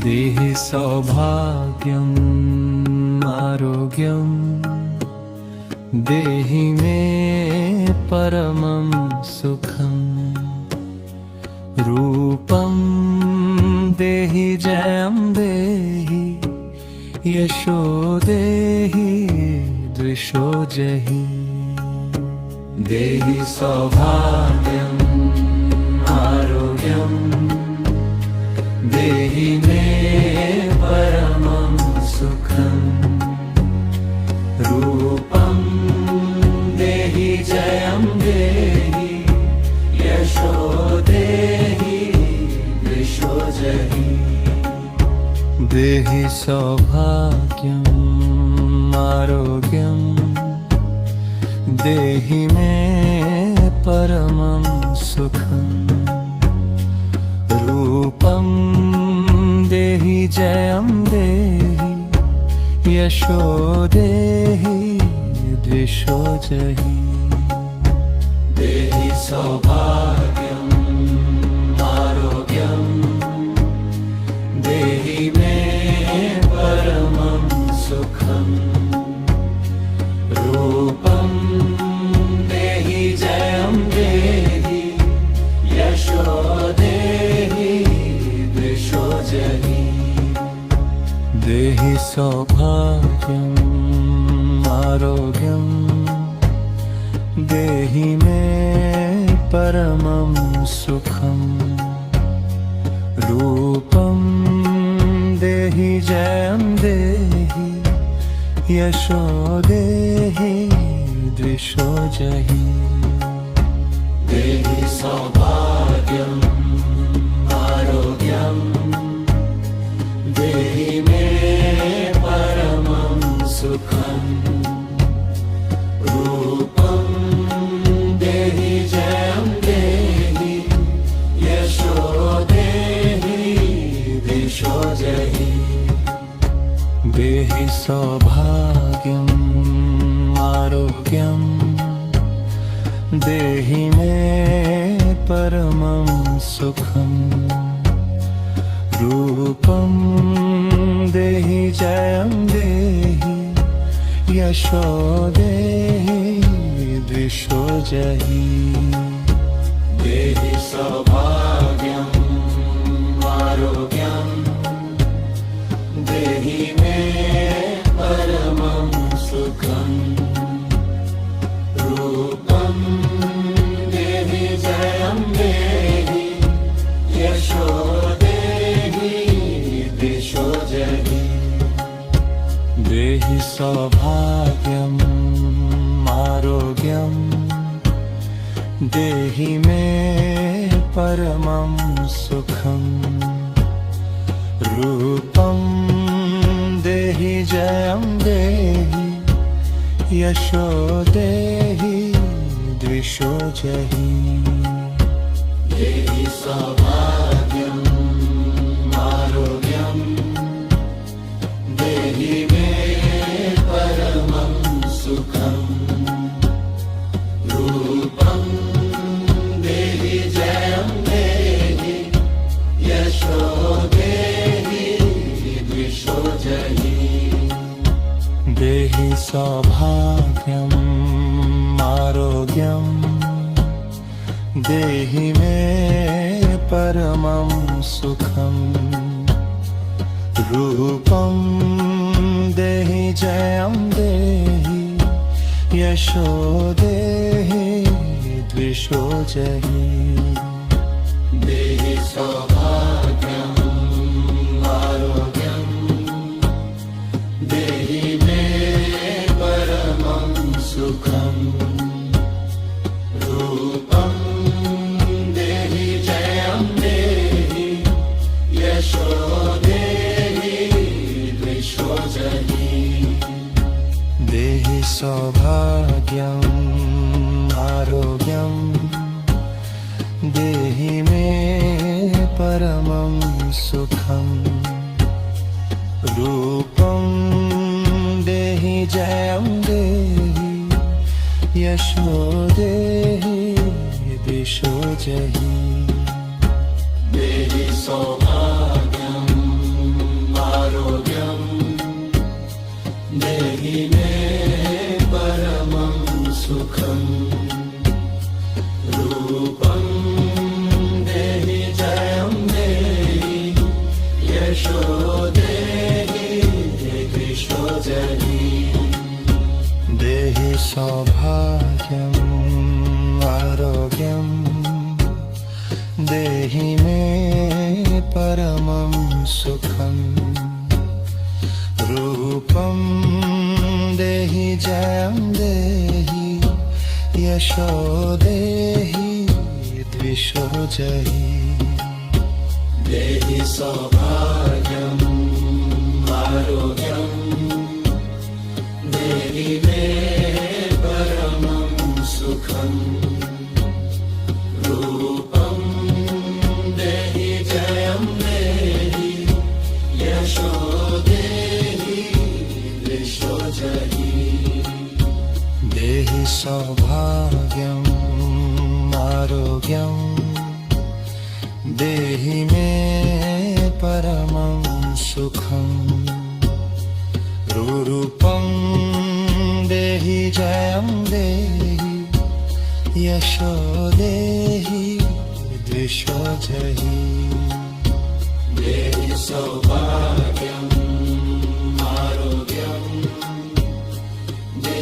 देहि सौभाग्यम् आरोग्यम् देहि मे परमं सुखम् रूपं देहि जयं देहि यशो देहि द्विषो जहि देहि सौभाग्यम् आरोग्यम् देहि मे परमं सुखम् रूपं देहि जयं देहि यशो देहि द्विषो जहि देहि सौभाग्यम् आरोग्यम् देहि मे परमं सुखम् रूपं देहि जयं देहि यशो देहि द्विषो जहि देहि सौभाग्यम् आरोग्यम् देहि मे परमं सुखम् रूपं देहि जयं देहि यशो देहि द्विषो जहि देहि सौभाग्यम् आरोग्यम् देहि मे परमं सुखम् रूपं देहि जयं देहि यशो देहि द्विषो जहि देहि सौभाग्यम् आरोग्यम् देहि मे परमं सुखम् रूपं देहि जयं देहि यशो देहि द्विषो जहि देहि सौभाग्यम् आरोग्यम् देहि मे परमं सुखम् रूपं देहि जयं देहि यशो देहि द्विषो जहि देहि सौभाग्यम् आरोग्यम् देहि मे परमं सुखम् रूपं देहि जयं देहि यशो देहि द्विषो जहि देहि सौभाग्यम् आरोग्यम् देहि मे परमं सुखम् रूपं देहि जयं देहि यशो देहि द्विषो जहि देहि सौभाग्यम् आरोग्यम् देहि मे परमं सुखम् रूपं देहि जयं देहि यशो देहि द्विषो जहि देहि सौभाग्यम् आरोग्यम् देहि मे परमं सुखम् रूपं देहि जयं देहि यशो देहि द्विषो जहि देहि सौभाग्यम् आरोग्यम् देहि मे परमं सुखम् रूपं देहि जयं देहि यशो देहि द्विषो जहि देहि सौभाग्यम् आरोग्यं देहि मे परमं सुखं रूपं देहि जयं देहि यशो देहि दिशो जहि देहि सौभाग्यम् आरोग्यम् देहि मे परमं सुखम् रूपं देहि जयं देहि यशो देहि दिशो जहि देहि सौभाग्यम् आरोग्यं देहि मे परमं सुखं रूपं देहि जयं देहि यशो देहि द्विषो जहि देहि सौभाग्यम् आरोग्यम् देहि मे परमं सुखम् रूपं देहि जयं देहि यशो देहि दिशो जहि देहि सौभाग्यम् आरोग्यं देहि मे परमं सुखं रूपं देहि जयं देहि यशो देहि द्विषो जहि देहि सौभाग्यम् आरोग्यम्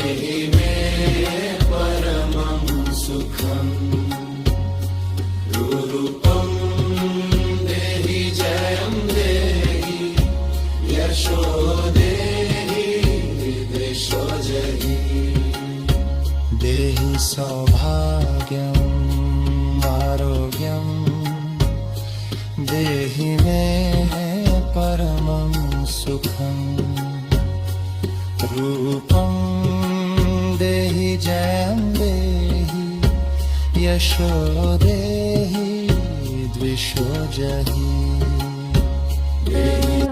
देहि मे परमं सुखम् रूपं देहि जयं देहि यशो देहि दिशो जहि देहि सौभाग्यम् आरोग्यं देहि मे परमं सुखं रूपं देहि जयं देहि यशो देहि द्विषो जहि देहि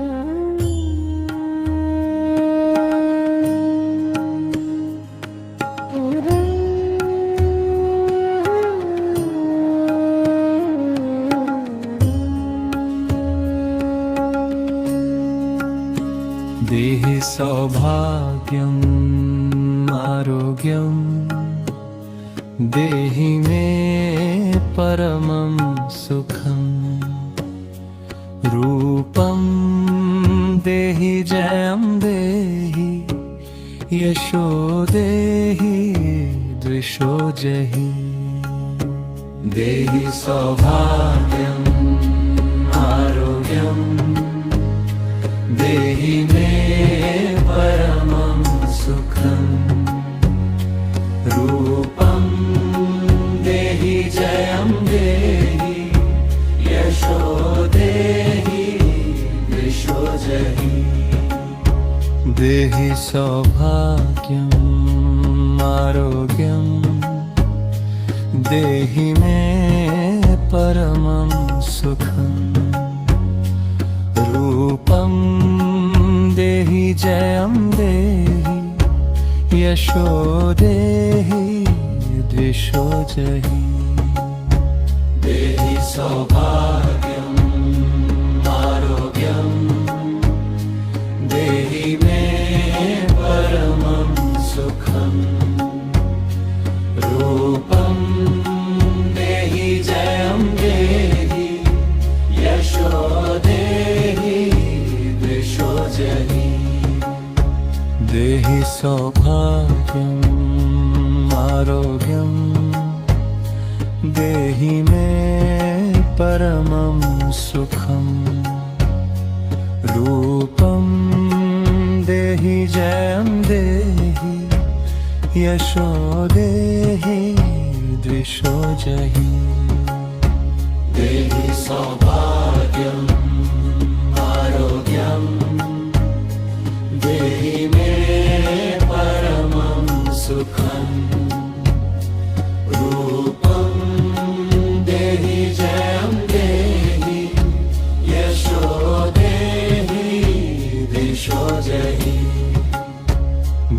सौभाग्यम् आरोग्यं देहि मे परमं सुखं रूपं देहि जयं देहि यशो देहि द्विषो जहि देहि सौभाग्यम् आरोग्यं देहि मे परमं सुखं रूपं देहि जयं देहि यशो देहि दिशो जहि देहि सौभाग्यम् आरोग्यं देहि मे परमं सुखं रूपं देहि जयं देहि यशो देहि द्विषो जहि देहि सौभाग्यम् आरोग्यम् देहि मे परमं सुखम् रूपं देहि जयं देहि यशो देहि दिशो जहि देहि सौभाग्यम् आरोग्यं देहि मे परमं सुखं रूपं देहि जयं देहि यशो देहि द्विषो जहि देहि सौभाग्यम् आरोग्यम् देहि मे परमं सुखम् रूपं देहि जयं देहि यशो देहि दिशो जहि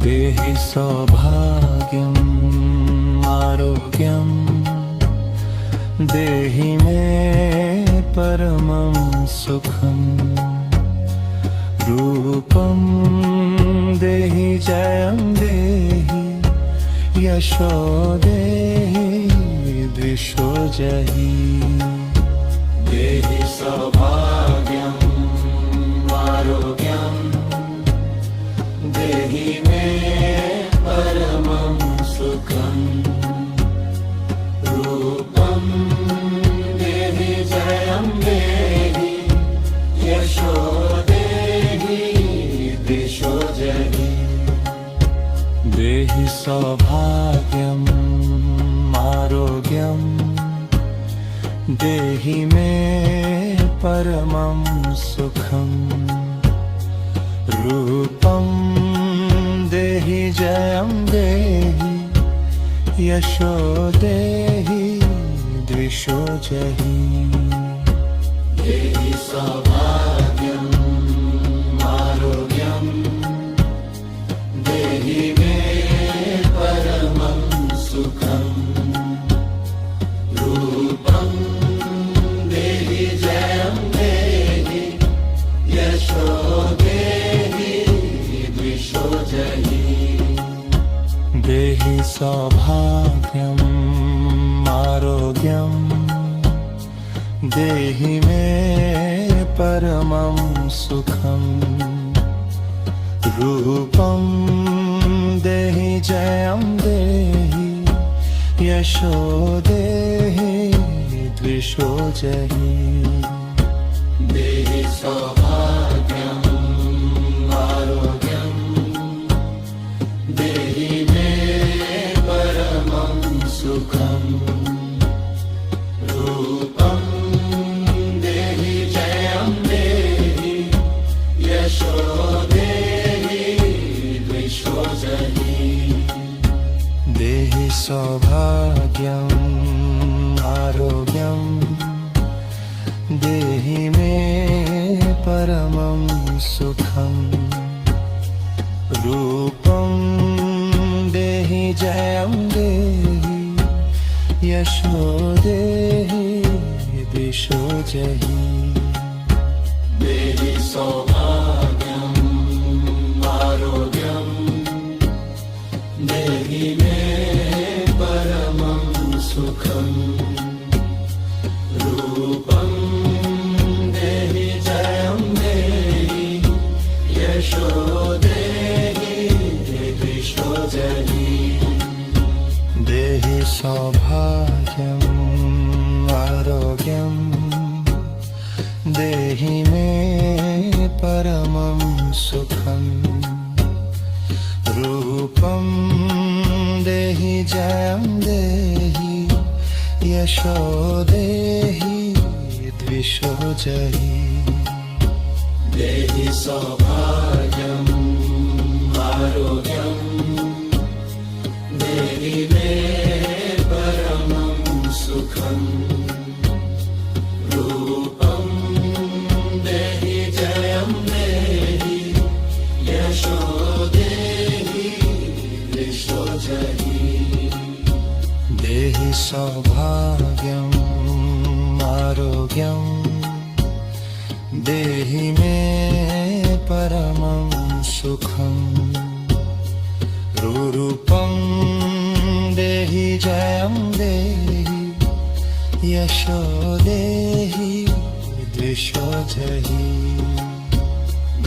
देहि सौभाग्यम् आरोग्यम् देहि मे परमं सुखम् रूपं देहि जयं देहि यशो देहि दिशो जहि देहि सौभाग्यम् आरोग्यम् देहि मे परमं सुखम् रूपं देहि जयं देहि यशो देहि दिशो जहि देहि सौभाग्यम् आरोग्यम् देहि मे परमं सुखम् रूपं देहि जयं देहि यशो देहि द्विषो जहि देहि सौभाग्यम् आरोग्यम् देहि मे परमं सुखम् रूपं देहि जयं देहि यशो देहि द्विषो जहि देहि सौभाग्यम् आरोग्यम् देहि मे परमं सुखम् रूपं देहि जयं देहि यशो देहि द्विषो जहि देहि सौभाग्यम् आरोग्यम् देहि मे परमं सुखम् रूपं देहि जयं देहि यशो देहि द्विषो जहि देहि सौभाग्यम् आरोग्यम् देहि मे परमं सुखम् रूपं देहि जयं देहि यशो देहि दिशो जहि देहि सौभाग्यम् आरोग्यम् देहि मे परमं सुखम् रूपं देहि जयं देहि यशो देहि दिशो जहि देहि सौभाग्यम् आरोग्यम् देहि मे परमं सुखम् रूपं देहि जयं देहि यशो देहि द्विषो जहि देहि सौभाग्यम् आरोग्यम् देहि मे परमं सुखम् रूपं देहि जयं देहि यशो देहि दिशो जहि देहि सौभाग्यम् आरोग्यम् देहि मे परमं सुखम् रूपं देहि जयं देहि यशो देहि द्विषो जहि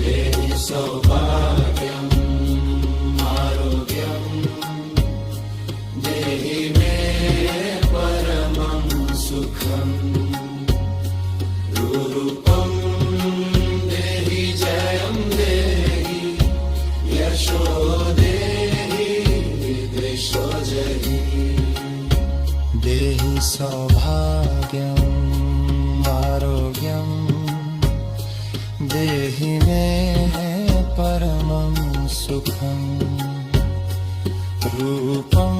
देहि सौभाग्यम् आरोग्यम् देहि मे परमं सुखम् रूपं देहि जयं देहि यशो देहि दिशो जहि देहि सौभाग्यम् आरोग्यम् देहि मे परमं सुखम् रूपं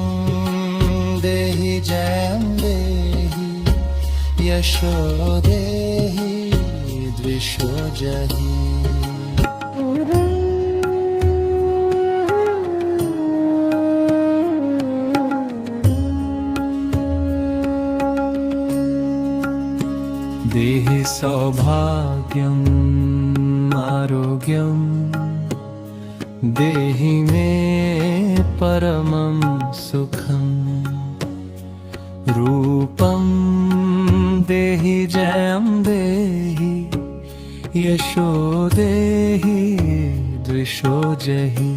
देहि जयं देहि यशो देहि द्विषो जहि। देहि सौभाग्यम् आरोग्यम् देहि मे परमं सुखम्। रूपं देहि जयं देहि यशो देहि द्विषो जहि।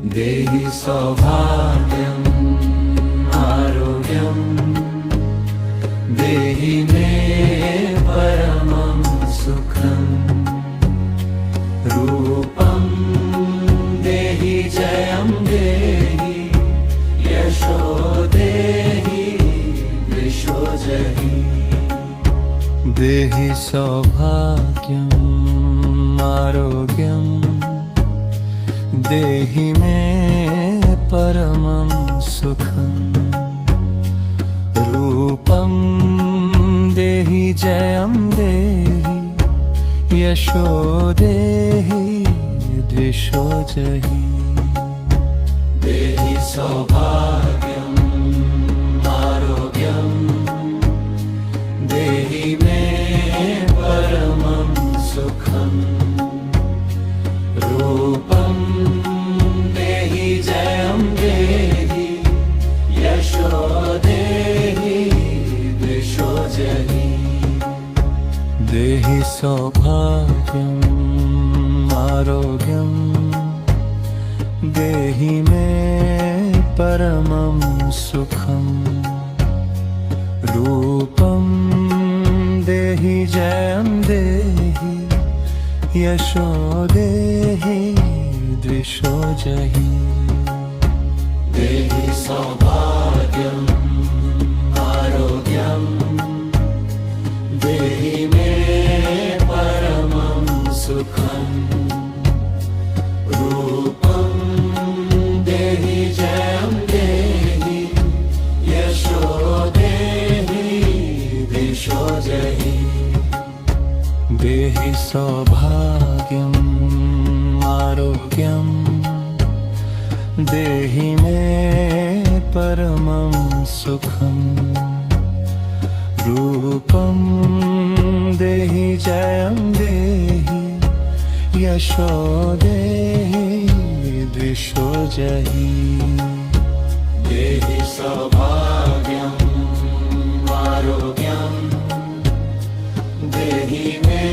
देहि सौभाग्यम् आरोग्यम् देहि मे परमं सुखम्। रूपं देहि जयं देहि यशो देहि द्विषो जहि। देहि सौभाग्यम् आरोग्यम् देहि मे परमं सुखम्। रूपं देहि जयं देहि यशो देहि द्विषो जहि। देहि सौभाग्यम् आरोग्यम् देहि मे परमं सुखम्। रूपं देहि जयं देहि यशो देहि द्विषो जहि। देहि सौभाग्यम् आरोग्यम् देहि मे परमं सुखम्। रूपं देहि जयं देहि यशो देहि द्विषो जहि। देहि सौभाग्यम् आरोग्यम् देहि मे परमं सुखम्। रूपं देहि जयं देहि यशो देहि द्विषो जहि। देहि सौभाग्यम् आरोग्यम् देहि मे परमं सुखम्। रूपं देहि जयं देहि यशो देहि द्विषो जहि। देहि सौभाग्यम् आरोग्यम् देहि मे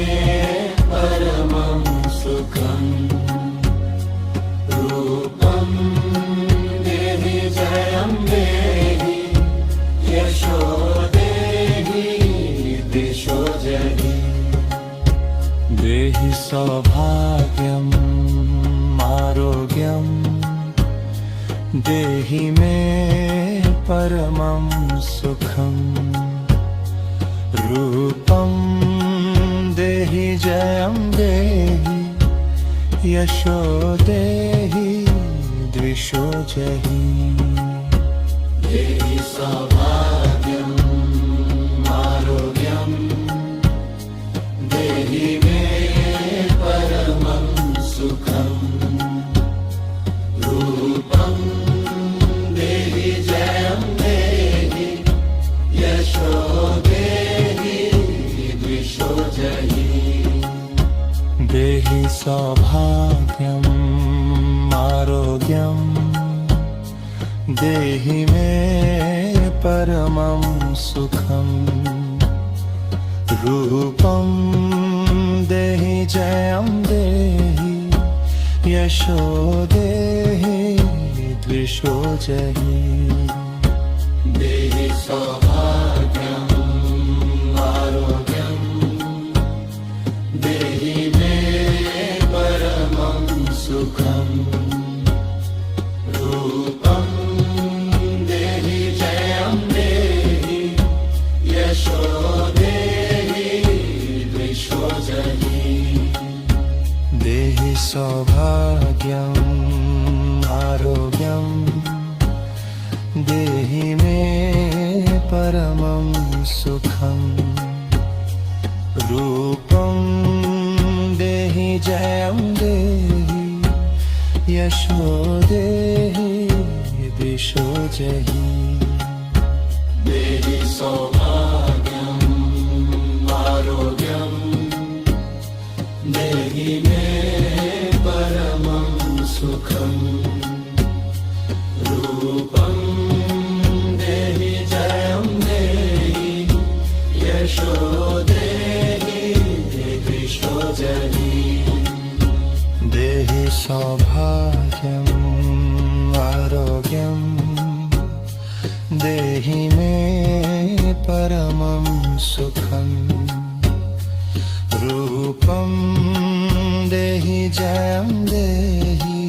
परमं सुखम्। रूपं देहि जयं देहि यशो देहि द्विषो जहि। देहि सौभाग्यम् आरोग्यम् देहि मे परमं सुखम्। रूपं देहि जयं देहि यशो देहि द्विषो जहि। देहि सौभाग्यम् आरोग्यम् देहि मे परमं सुखम्। रूपं देहि जयं देहि यशो देहि द्विषो जहि। देहि सौभाग्यम् आरोग्यम् देहि मे परमं सुखम्। रूपं देहि जयं देहि यशो देहि द्विषो जहि। देहि सौभाग्यम् आरोग्यम् देहि मे परमं सुखम्। रूपं देहि जयं देहि यशो देहि द्विषो जहि। देहि सौभाग्यम् आरोग्यम् देहि मे परमं सुखम् रूपं देहि जयं देहि यशो देहि दिशो जहि देहि सौभाग्यम् आरोग्यम् देहि मे परमं सुखम् रूपं देहि जयं देहि यशो देहि दिशो जहि देहि सौभाग्यम् आरोग्यम् देहि मे परमं सुखम् रूपं देहि जयं देहि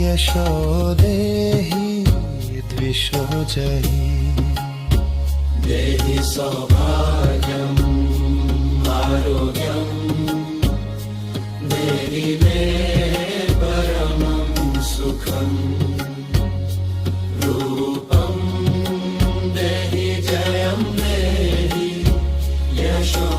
यशो देहि द्विषो जहि देहि सौभाग्यम् आरोग्यम् देहि मे परमं सुखम् रूपं देहि जयं देहि यशो